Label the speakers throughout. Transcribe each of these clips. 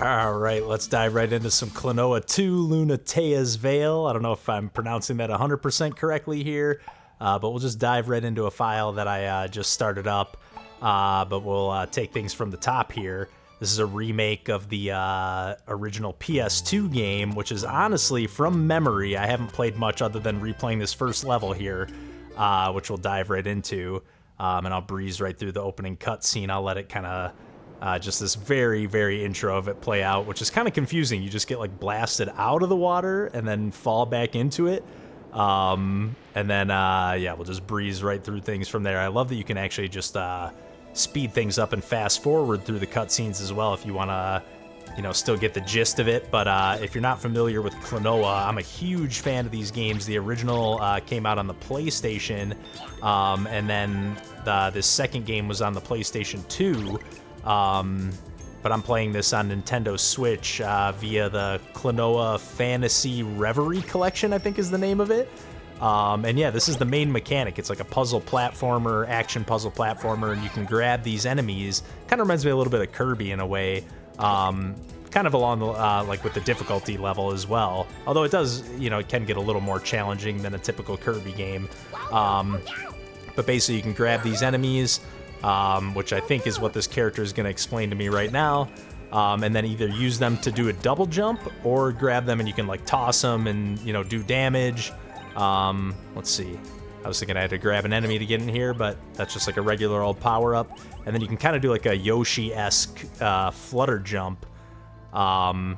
Speaker 1: All right, let's dive right into some Klonoa 2, Lunatea's Veil. I don't know if I'm pronouncing that 100% correctly here, but we'll just dive right into a file that I just started up. But we'll take things from the top here. This is a remake of the original PS2 game, which is honestly, from memory, I haven't played much other than replaying this first level here, which we'll dive right into. And I'll breeze right through the opening cutscene. I'll let it kind of... just this very, very intro of it play out, which is kind of confusing. You just get like blasted out of the water and then fall back into it. And then, yeah, we'll just breeze right through things from there. I love that you can actually just speed things up and fast forward through the cutscenes as well if you want to, you know, still get the gist of it. But if you're not familiar with Klonoa, I'm a huge fan of these games. The original came out on the PlayStation, and then this second game was on the PlayStation 2. But I'm playing this on Nintendo Switch via the Klonoa Fantasy Reverie Collection, I think is the name of it. And yeah, this is the main mechanic. It's like a puzzle platformer, action puzzle platformer, and you can grab these enemies. Kind of reminds me a little bit of Kirby in a way. Kind of along the, like with the difficulty level as well. Although it does, you know, it can get a little more challenging than a typical Kirby game. But basically you can grab these enemies, which I think is what this character is going to explain to me right now, and then either use them to do a double jump or grab them and you can like toss them and, you know, do damage. Let's see. I was thinking I had to grab an enemy to get in here, but that's just like a regular old power-up. And then you can kind of do like a Yoshi-esque flutter jump. But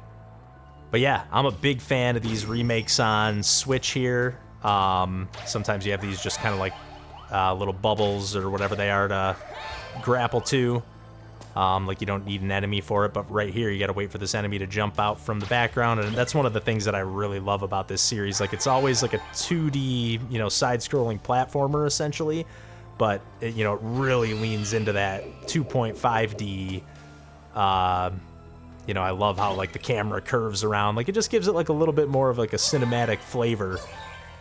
Speaker 1: yeah, I'm a big fan of these remakes on Switch here. Sometimes you have these just kind of like little bubbles or whatever they are to grapple to. Like you don't need an enemy for it, but right here you gotta wait for this enemy to jump out from the background, and that's one of the things that I really love about this series. Like it's always like a 2D, you know, side-scrolling platformer essentially, but it, you know, it really leans into that 2.5D. You know, I love how like the camera curves around. Like it just gives it like a little bit more of like a cinematic flavor.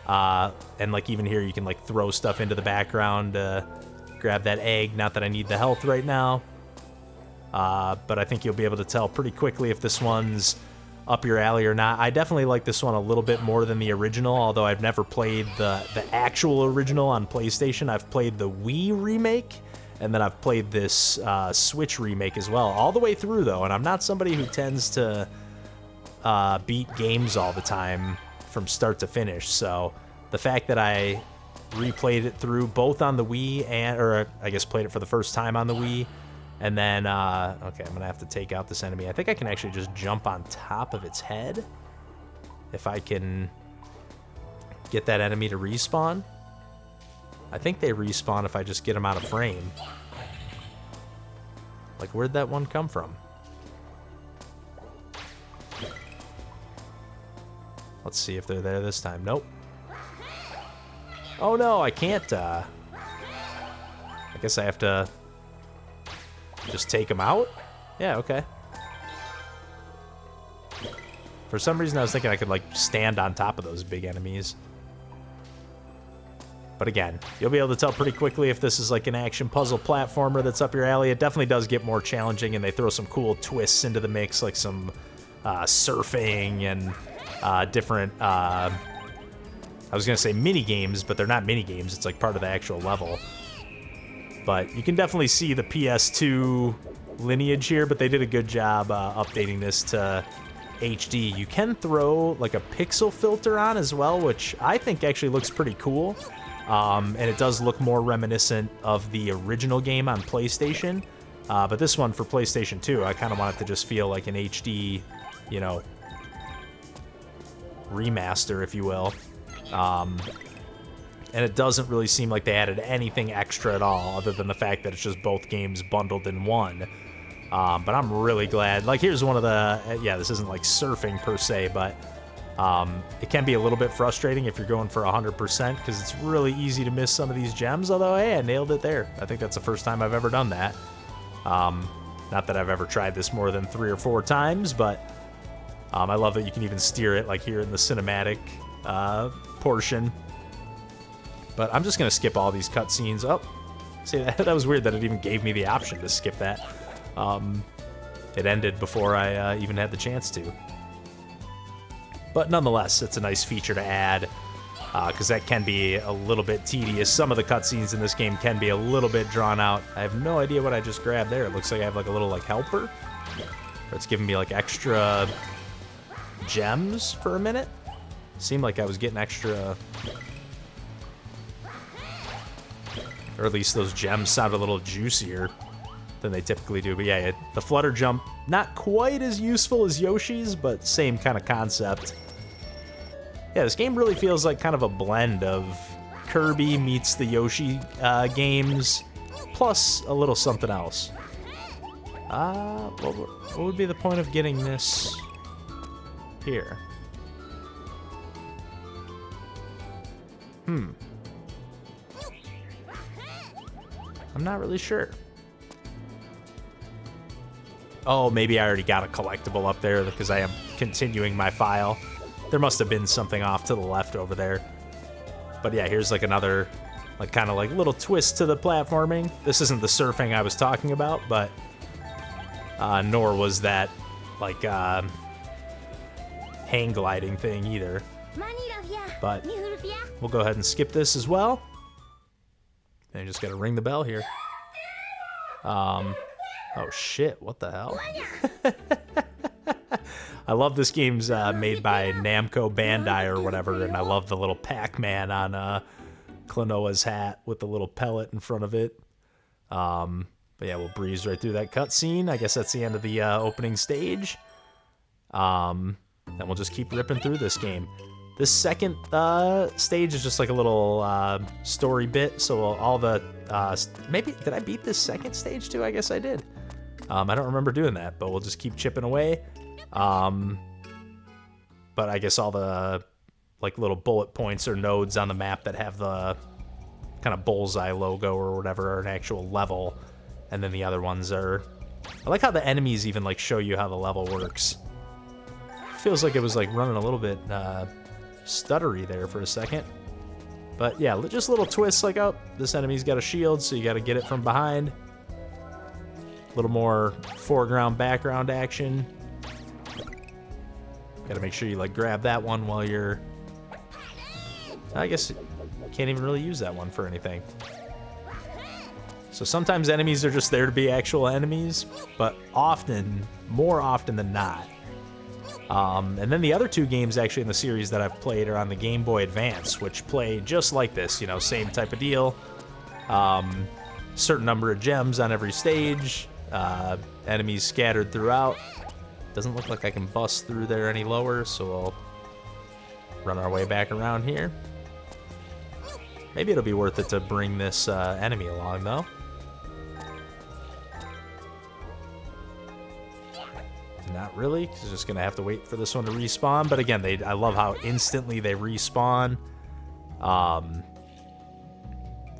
Speaker 1: And like even here you can like throw stuff into the background, grab that egg. Not that I need the health right now. But I think you'll be able to tell pretty quickly if this one's up your alley or not. I definitely like this one a little bit more than the original, although I've never played the actual original on PlayStation. I've played the Wii remake, and then I've played this Switch remake as well, all the way through though, and I'm not somebody who tends to beat games all the time from start to finish, so the fact that I replayed it through both on the Wii or I guess played it for the first time on the Wii, and then, okay, I'm gonna have to take out this enemy. I think I can actually just jump on top of its head if I can get that enemy to respawn. I think they respawn if I just get them out of frame. Like, where'd that one come from? Let's see if they're there this time. Nope. Oh no, I can't, I guess I have to just take them out? Yeah, okay. For some reason I was thinking I could like stand on top of those big enemies. But again, you'll be able to tell pretty quickly if this is like an action puzzle platformer that's up your alley. It definitely does get more challenging, and they throw some cool twists into the mix, like some surfing and different, I was gonna say mini games, but they're not mini games. It's like part of the actual level. But you can definitely see the PS2 lineage here, but they did a good job updating this to HD. You can throw like a pixel filter on as well, which I think actually looks pretty cool. And it does look more reminiscent of the original game on PlayStation. But this one for PlayStation 2, I kind of want it to just feel like an HD, you know, remaster, if you will. And it doesn't really seem like they added anything extra at all, other than the fact that it's just both games bundled in one. But I'm really glad. Like, here's one of the... Yeah, this isn't like surfing per se, but it can be a little bit frustrating if you're going for 100%, because it's really easy to miss some of these gems, although, hey, I nailed it there. I think that's the first time I've ever done that. Not that I've ever tried this more than 3 or 4 times, but I love that you can even steer it, like here in the cinematic portion. But I'm just going to skip all these cutscenes. Oh, see, that was weird that it even gave me the option to skip that. It ended before I even had the chance to. But nonetheless, it's a nice feature to add, because that can be a little bit tedious. Some of the cutscenes in this game can be a little bit drawn out. I have no idea what I just grabbed there. It looks like I have like a little like helper. Or it's giving me like extra gems for a minute. Seemed like I was getting extra... Or at least those gems sound a little juicier than they typically do. But yeah, the flutter jump, not quite as useful as Yoshi's, but same kind of concept. Yeah, this game really feels like kind of a blend of Kirby meets the Yoshi games, plus a little something else. What would be the point of getting this here? I'm not really sure. Oh, maybe I already got a collectible up there because I am continuing my file. There must have been something off to the left over there. But yeah, here's like another, like kind of like little twist to the platforming. This isn't the surfing I was talking about, but nor was that like hang gliding thing either. But we'll go ahead and skip this as well. And you just gotta ring the bell here. Oh shit, what the hell? I love this game's made by Namco Bandai or whatever, and I love the little Pac-Man on Klonoa's hat with the little pellet in front of it. But yeah, we'll breeze right through that cutscene. I guess that's the end of the opening stage. Then we'll just keep ripping through this game. This second stage is just like a little story bit, so all the... maybe, did I beat this second stage too? I guess I did. I don't remember doing that, but we'll just keep chipping away. But I guess all the like little bullet points or nodes on the map that have the kind of bullseye logo or whatever are an actual level, and then the other ones are... I like how the enemies even like show you how the level works. Feels like it was like running a little bit stuttery there for a second. But yeah, just little twists like, oh, this enemy's got a shield, so you got to get it from behind. A little more foreground, background action. Got to make sure you like grab that one while you're... I guess you can't even really use that one for anything. So sometimes enemies are just there to be actual enemies, but often, more often than not. And then the other 2 games actually in the series that I've played are on the Game Boy Advance, which play just like this, you know, same type of deal. Certain number of gems on every stage, enemies scattered throughout. Doesn't look like I can bust through there any lower, so we'll run our way back around here. Maybe it'll be worth it to bring this enemy along, though. Not really, because just gonna have to wait for this one to respawn. But again, I love how instantly they respawn. I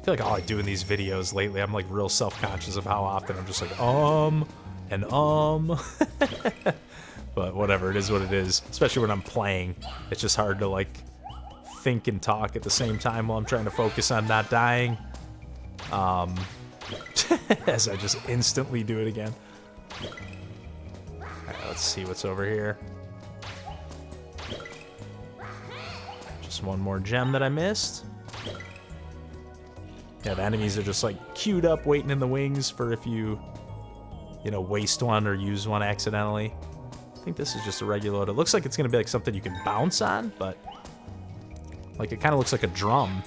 Speaker 1: feel like all I do in these videos lately, I'm like real self-conscious of how often I'm just like and but whatever, it is what it is. Especially when I'm playing, it's just hard to like think and talk at the same time while I'm trying to focus on not dying. As I just instantly do it again. Let's see what's over here. Just one more gem that I missed. Yeah, the enemies are just like queued up waiting in the wings for if you know, waste one or use one accidentally. I think this is just a regular. It looks like it's going to be like something you can bounce on, but like it kind of looks like a drum,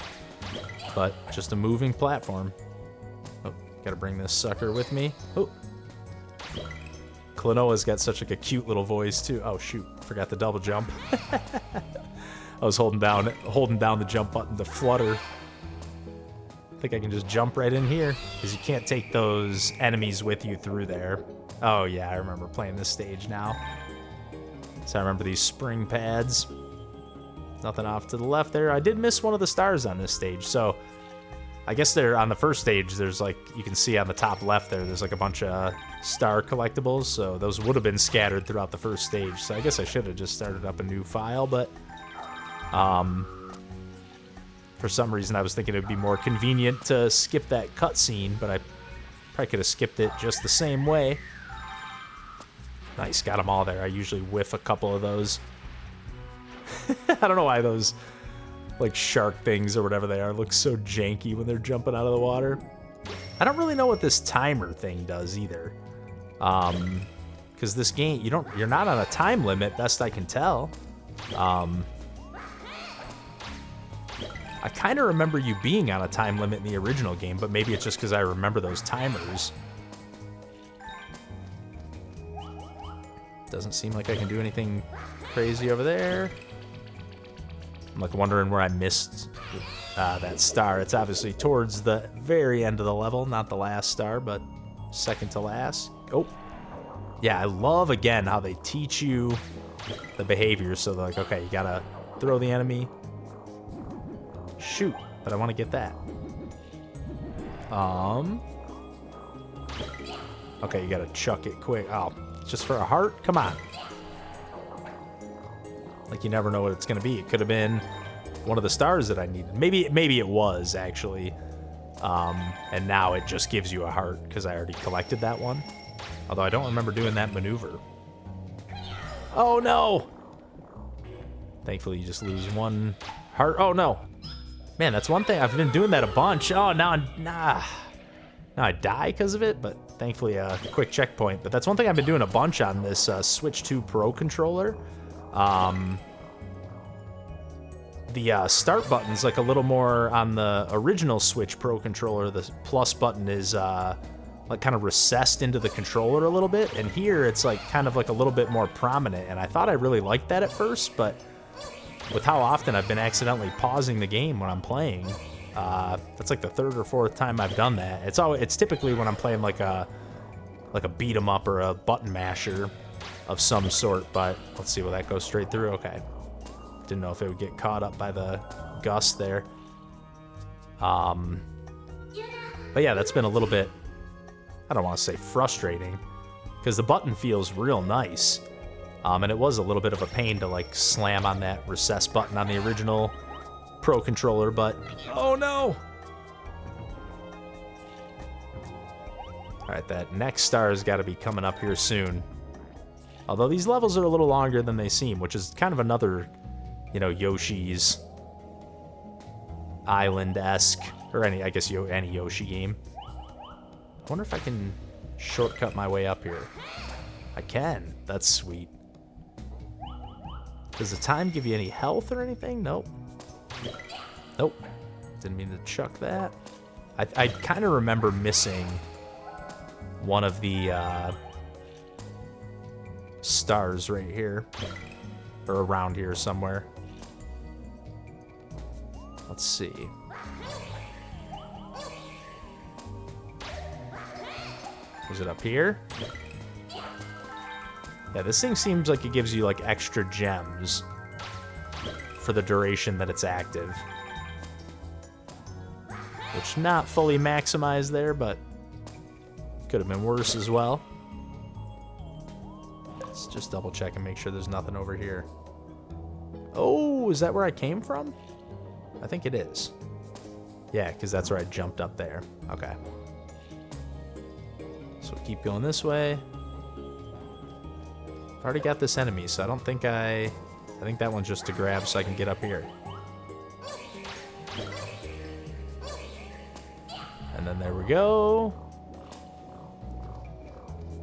Speaker 1: but just a moving platform. Oh, gotta bring this sucker with me. Oh. Klonoa's got such like a cute little voice too. Oh shoot, forgot the double jump. I was holding down the jump button to flutter think I can just jump right in here, because you can't take those enemies with you through there. Oh yeah, I remember playing this stage now. So I remember these spring pads. Nothing off to the left there. I did miss one of the stars on this stage, so I guess they're on the first stage. There's like, you can see on the top left there, there's like a bunch of star collectibles, so those would have been scattered throughout the first stage. So I guess I should have just started up a new file, but for some reason I was thinking it would be more convenient to skip that cutscene, but I probably could have skipped it just the same way. Nice, got them all there. I usually whiff a couple of those. I don't know why those like shark things or whatever they are look so janky when they're jumping out of the water. I don't really know what this timer thing does either. Because this game, you're not on a time limit, best I can tell. I kind of remember you being on a time limit in the original game, but maybe it's just because I remember those timers. Doesn't seem like I can do anything crazy over there. I'm like wondering where I missed that star. It's obviously towards the very end of the level, not the last star, but second to last. Oh, yeah, I love, again, how they teach you the behavior. So they're like, okay, you gotta throw the enemy. Shoot, but I want to get that. Okay, you gotta chuck it quick. Oh, just for a heart? Come on. Like, you never know what it's going to be. It could have been one of the stars that I needed. Maybe it was, actually. And now it just gives you a heart, because I already collected that one. Although I don't remember doing that maneuver. Oh, no! Thankfully, you just lose one heart. Oh, no. Man, that's one thing. I've been doing that a bunch. Oh, now I die because of it, but thankfully a quick checkpoint. But that's one thing I've been doing a bunch on this Switch 2 Pro controller. The start button's like a little more on the original Switch Pro controller. The plus button is like kind of recessed into the controller a little bit, and here it's like kind of like a little bit more prominent. And I thought I really liked that at first, but with how often I've been accidentally pausing the game when I'm playing, that's like the third or fourth time I've done that. It's typically when I'm playing like a beat 'em up or a button masher of some sort, but let's see, will that go straight through? Okay. Didn't know if it would get caught up by the gust there. But yeah, that's been a little bit, I don't want to say frustrating, because the button feels real nice. And it was a little bit of a pain to like slam on that recess button on the original Pro controller, but oh no! Alright, that next star has got to be coming up here soon. Although these levels are a little longer than they seem, which is kind of another, you know, Yoshi's Island-esque, or any Yoshi game. I wonder if I can shortcut my way up here. I can. That's sweet. Does the time give you any health or anything? Nope. Nope. Didn't mean to chuck that. I kind of remember missing one of the stars right here, or around here somewhere. Let's see. Was it up here? Yeah, this thing seems like it gives you like extra gems for the duration that it's active, which not fully maximized there, but could have been worse as well. Let's just double check and make sure there's nothing over here. Oh, is that where I came from? I think it is. Yeah, because that's where I jumped up there. Okay. So keep going this way. I've already got this enemy, so I don't think I think that one's just to grab so I can get up here. And then there we go.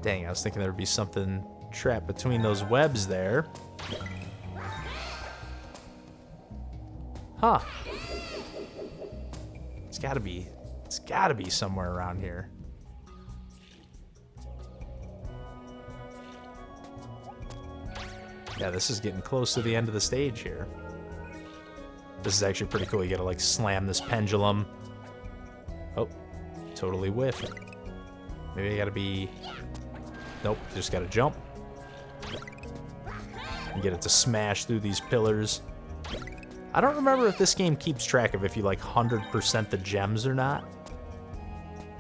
Speaker 1: Dang, I was thinking there would be something trapped between those webs there. Huh. It's gotta be somewhere around here. Yeah, this is getting close to the end of the stage here. This is actually pretty cool. You gotta like slam this pendulum Oh, totally whiffed. Maybe I gotta be... Nope, just gotta jump. And get it to smash through these pillars. I don't remember if this game keeps track of if you, like, 100% the gems or not.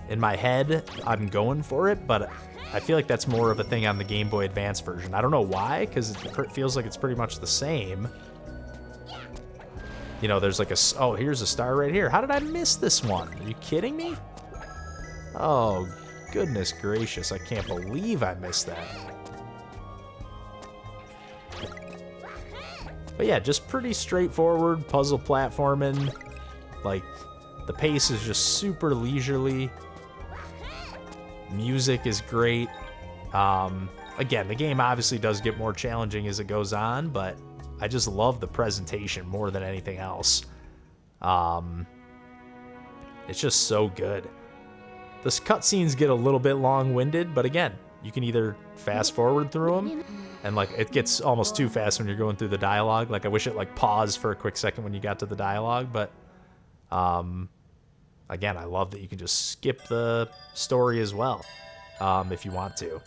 Speaker 1: In my head, I'm going for it, but I feel like that's more of a thing on the Game Boy Advance version. I don't know why, because it feels like it's pretty much the same. You know, there's like a... Oh, here's a star right here. How did I miss this one? Are you kidding me? Oh, goodness gracious. I can't believe I missed that. But yeah, just pretty straightforward puzzle platforming. Like, the pace is just super leisurely. Music is great. Again, the game obviously does get more challenging as it goes on, but I just love the presentation more than anything else. It's just so good. The cutscenes get a little bit long-winded, but again, you can either fast forward through them, and like it gets almost too fast when you're going through the dialogue. Like I wish it like paused for a quick second when you got to the dialogue, but again, I love that you can just skip the story as well, if you want to.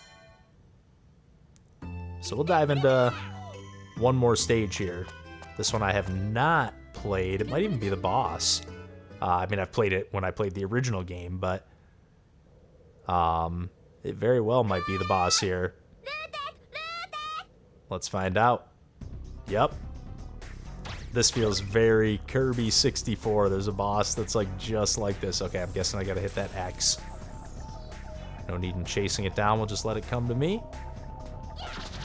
Speaker 1: So we'll dive into one more stage here. This one I have not played. It might even be the boss. I mean, I've played it when I played the original game, but it very well might be the boss here. Let's find out. Yep. This feels very Kirby 64. There's a boss that's like just like this. Okay, I'm guessing I gotta hit that X. No need in chasing it down. We'll just let it come to me.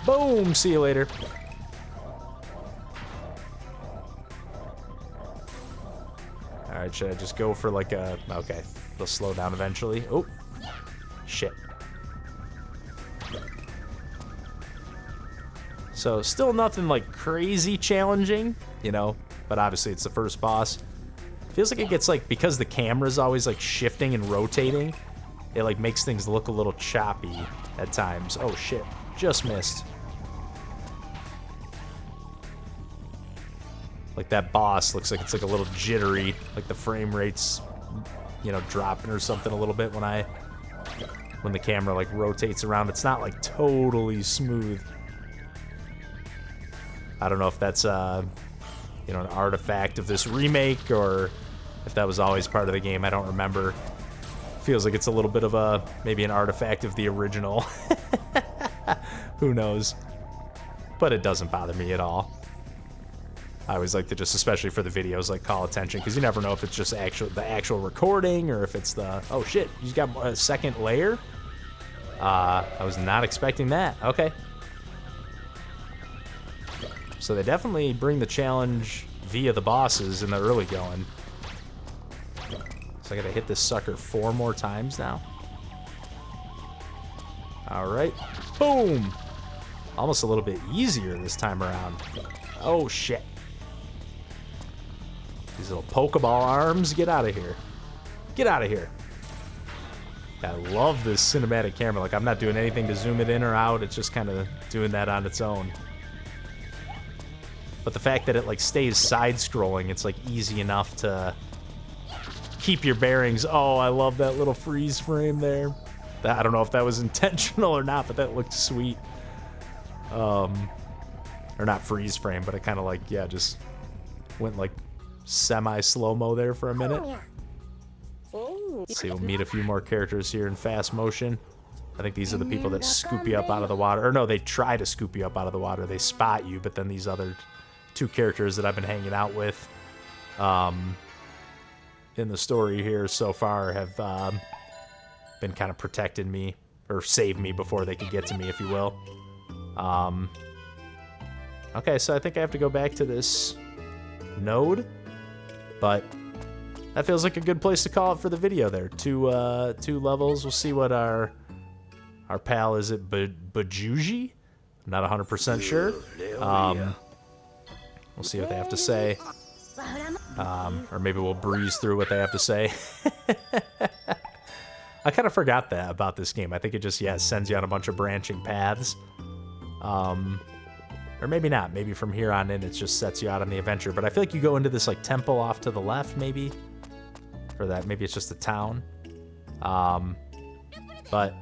Speaker 1: Boom! See you later. Alright, should I just go for like a... Okay, they'll slow down eventually. Oh! Shit. So, still nothing like crazy challenging, you know, but obviously it's the first boss. Feels like it gets like, because the camera's always like shifting and rotating, it like makes things look a little choppy at times. Oh shit, just missed. Like that boss looks like it's like a little jittery, like the frame rate's, you know, dropping or something a little bit when the camera like rotates around. It's not like totally smooth. I don't know if that's, you know, an artifact of this remake or if that was always part of the game. I don't remember. Feels like it's a little bit of a, maybe an artifact of the original. Who knows? But it doesn't bother me at all. I always like to just, especially for the videos, like call attention, because you never know if it's just the actual recording or if it's the, oh shit, you got a second layer? I was not expecting that. Okay. So they definitely bring the challenge via the bosses in the early going. So I gotta hit this sucker 4 more times now. Alright. Boom! Almost a little bit easier this time around. Oh shit. These little Pokeball arms, get out of here. Get out of here. I love this cinematic camera. Like, I'm not doing anything to zoom it in or out. It's just kind of doing that on its own. But the fact that it, like, stays side-scrolling, it's, like, easy enough to keep your bearings. Oh, I love that little freeze frame there. I don't know if that was intentional or not, but that looked sweet. Or not freeze frame, but it kind of, like, yeah, just went, like, semi-slow-mo there for a minute. Let's see, we'll meet a few more characters here in fast motion. I think these are the people that scoop you up out of the water. Or no, they try to scoop you up out of the water. They spot you, but then these other 2 characters that I've been hanging out with in the story here so far have been kind of protecting me, or saved me before they could get to me, if you will. Okay, so I think I have to go back to this node, but that feels like a good place to call it for the video there. 2 levels. We'll see what our pal, is it Bajuji? I'm not 100% sure. We'll see what they have to say. Or maybe we'll breeze through what they have to say. I kind of forgot that about this game. I think it just, yeah, sends you on a bunch of branching paths. Or maybe not. Maybe from here on in, it just sets you out on the adventure. But I feel like you go into this, like, temple off to the left, maybe? Or that maybe it's just a town. But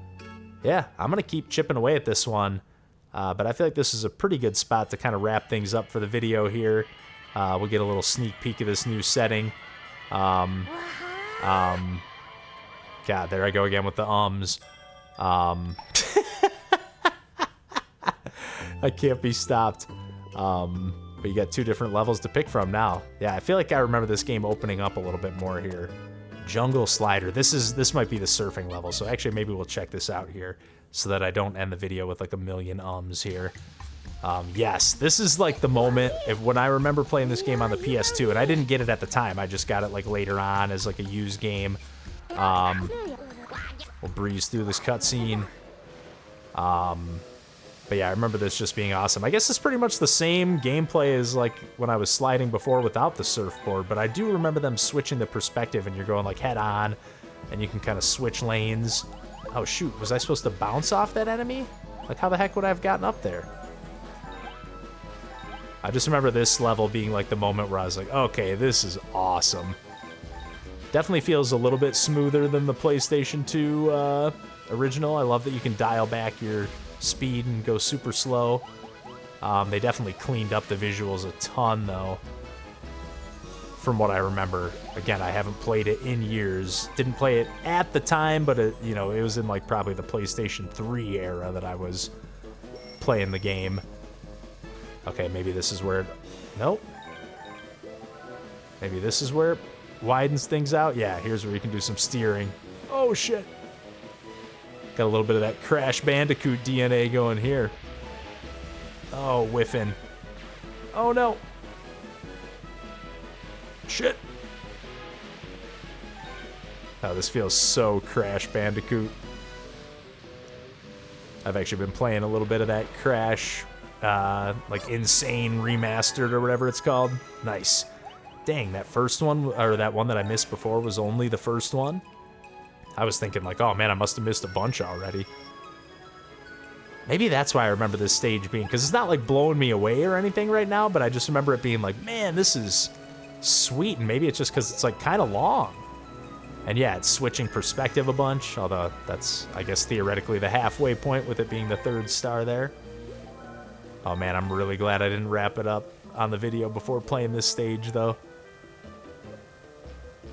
Speaker 1: yeah, I'm going to keep chipping away at this one. But I feel like this is a pretty good spot to kind of wrap things up for the video here. We'll get a little sneak peek of this new setting. God, there I go again with the ums. I can't be stopped. But you got 2 different levels to pick from now. Yeah, I feel like I remember this game opening up a little bit more here. Jungle Slider. This might be the surfing level, so actually maybe we'll check this out here so that I don't end the video with like a million ums here. Yes, this is like the moment when I remember playing this game on the PS2, and I didn't get it at the time. I just got it like later on as like a used game. We'll breeze through this cutscene. But yeah, I remember this just being awesome. I guess it's pretty much the same gameplay as like when I was sliding before without the surfboard, but I do remember them switching the perspective and you're going like head on and you can kind of switch lanes. Oh shoot, was I supposed to bounce off that enemy? Like how the heck would I have gotten up there? I just remember this level being like the moment where I was like, okay, this is awesome. Definitely feels a little bit smoother than the PlayStation 2 original. I love that you can dial back your speed and go super slow. They definitely cleaned up the visuals a ton though, from what I remember. Again, I haven't played it in years. Didn't play it at the time, but it, you know, it was in like probably the PlayStation 3 era that I was playing the game. Okay, maybe this is where... Nope. Maybe this is where it widens things out. Yeah, here's where you can do some steering. Oh, shit. Got a little bit of that Crash Bandicoot DNA going here. Oh, whiffing. Oh, no. Shit. Oh, this feels so Crash Bandicoot. I've actually been playing a little bit of that Crash, like Insane Remastered or whatever it's called. Nice. Dang, that first one, or that one that I missed before was only the first one. I was thinking like, oh man, I must have missed a bunch already. Maybe that's why I remember this stage being, because it's not like blowing me away or anything right now, but I just remember it being like, man, this is sweet, and maybe it's just because it's like kind of long. And yeah, it's switching perspective a bunch, although that's, I guess, theoretically the halfway point with it being the 3rd star there. Oh man, I'm really glad I didn't wrap it up on the video before playing this stage, though.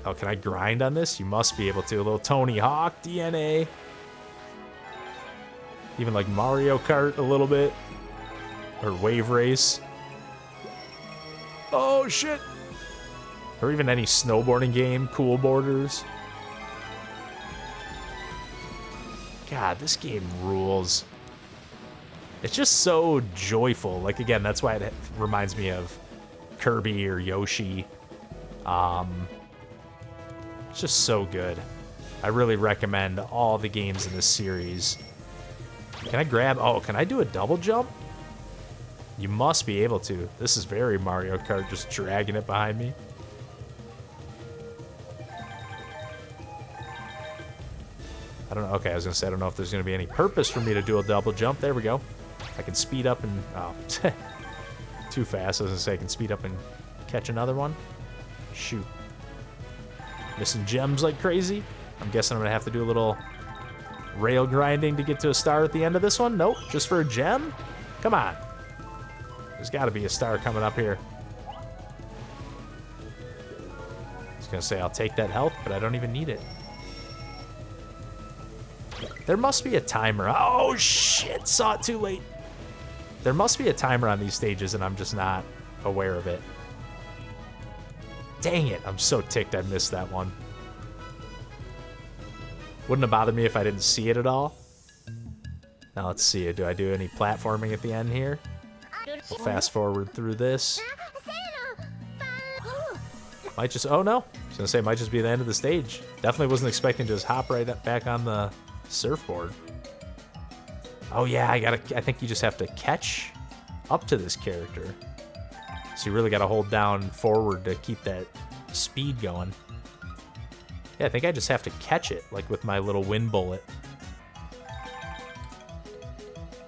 Speaker 1: Oh, can I grind on this? You must be able to. A little Tony Hawk DNA. Even like Mario Kart a little bit. Or Wave Race. Oh, shit. Or even any snowboarding game. Cool Borders. God, this game rules. It's just so joyful. Like, again, that's why it reminds me of Kirby or Yoshi. It's just so good. I really recommend all the games in this series. Can I grab... Oh, can I do a double jump? You must be able to. This is very Mario Kart, just dragging it behind me. I don't know. Okay, I was going to say, I don't know if there's going to be any purpose for me to do a double jump. There we go. I can speed up and... Oh, too fast. I was going to say I can speed up and catch another one. Shoot. Missing gems like crazy. I'm guessing I'm going to have to do a little rail grinding to get to a star at the end of this one. Nope, just for a gem? Come on. There's got to be a star coming up here. I was going to say I'll take that health, but I don't even need it. There must be a timer. Oh, shit. Saw it too late. There must be a timer on these stages, and I'm just not aware of it. Dang it. I'm so ticked I missed that one. Wouldn't have bothered me if I didn't see it at all. Now, let's see. Do I do any platforming at the end here? We'll fast forward through this. Might just... Oh, no. I was going to say, might just be the end of the stage. Definitely wasn't expecting to just hop right up back on the surfboard. Oh, yeah. I think you just have to catch up to this character. So you really got to hold down forward to keep that speed going. Yeah, I think I just have to catch it, like with my little wind bullet.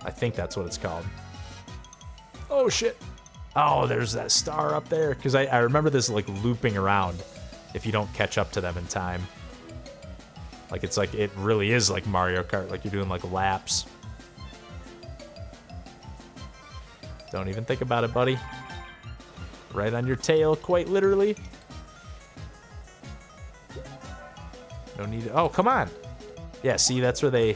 Speaker 1: I think that's what it's called. Oh, shit. Oh, there's that star up there. Because I remember this, like, looping around. if you don't catch up to them in time. Like, it's like, it really is like Mario Kart, like you're doing like laps. Don't even think about it, buddy. Right on your tail, quite literally. No need to, oh, come on. Yeah, see, that's where they,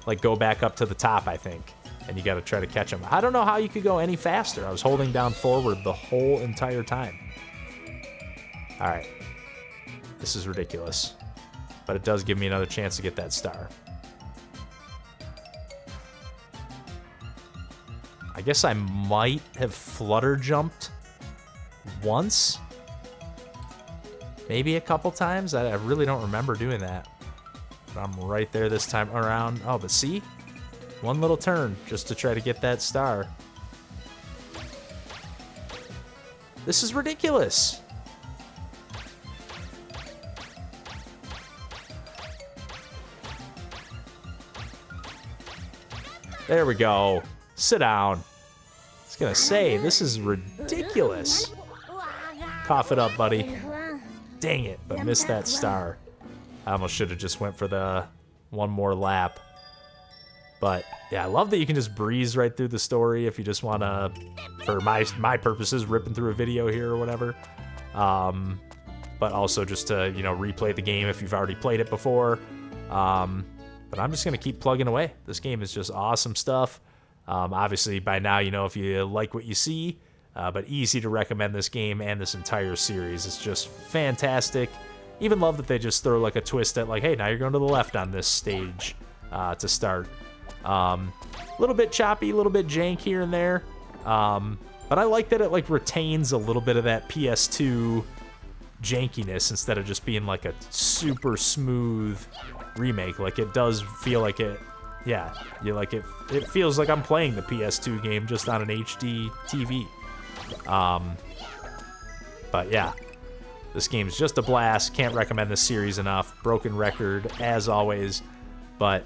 Speaker 1: like, go back up to the top, I think. And you gotta try to catch them. I don't know how you could go any faster. I was holding down forward the whole entire time. Alright. This is ridiculous. But it does give me another chance to get that star. I guess I might have flutter jumped once. Maybe a couple times. I really don't remember doing that. But I'm right there this time around. Oh, but see? One little turn just to try to get that star. This is ridiculous. There we go. Sit down. I was gonna say, this is ridiculous. Cough it up, buddy. Dang it, but missed that star. I almost should have just went for the one more lap. But yeah, I love that you can just breeze right through the story if you just want to, for my purposes, ripping through a video here or whatever. But also just to, you know, replay the game if you've already played it before. But I'm just going to keep plugging away. This game is just awesome stuff. Obviously, by now, you know if you like what you see. But easy to recommend this game and this entire series. It's just fantastic. Even love that they just throw like a twist at like, hey, now you're going to the left on this stage to start. A little bit choppy, a little bit jank here and there. But I like that it like retains a little bit of that PS2 jankiness instead of just being like a super smooth remake. Like it does feel like it, yeah, you like it feels like I'm playing the PS2 game just on an HD TV. But yeah, this game's just a blast. Can't recommend this series enough. Broken record as always, but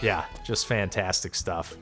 Speaker 1: yeah, just fantastic stuff.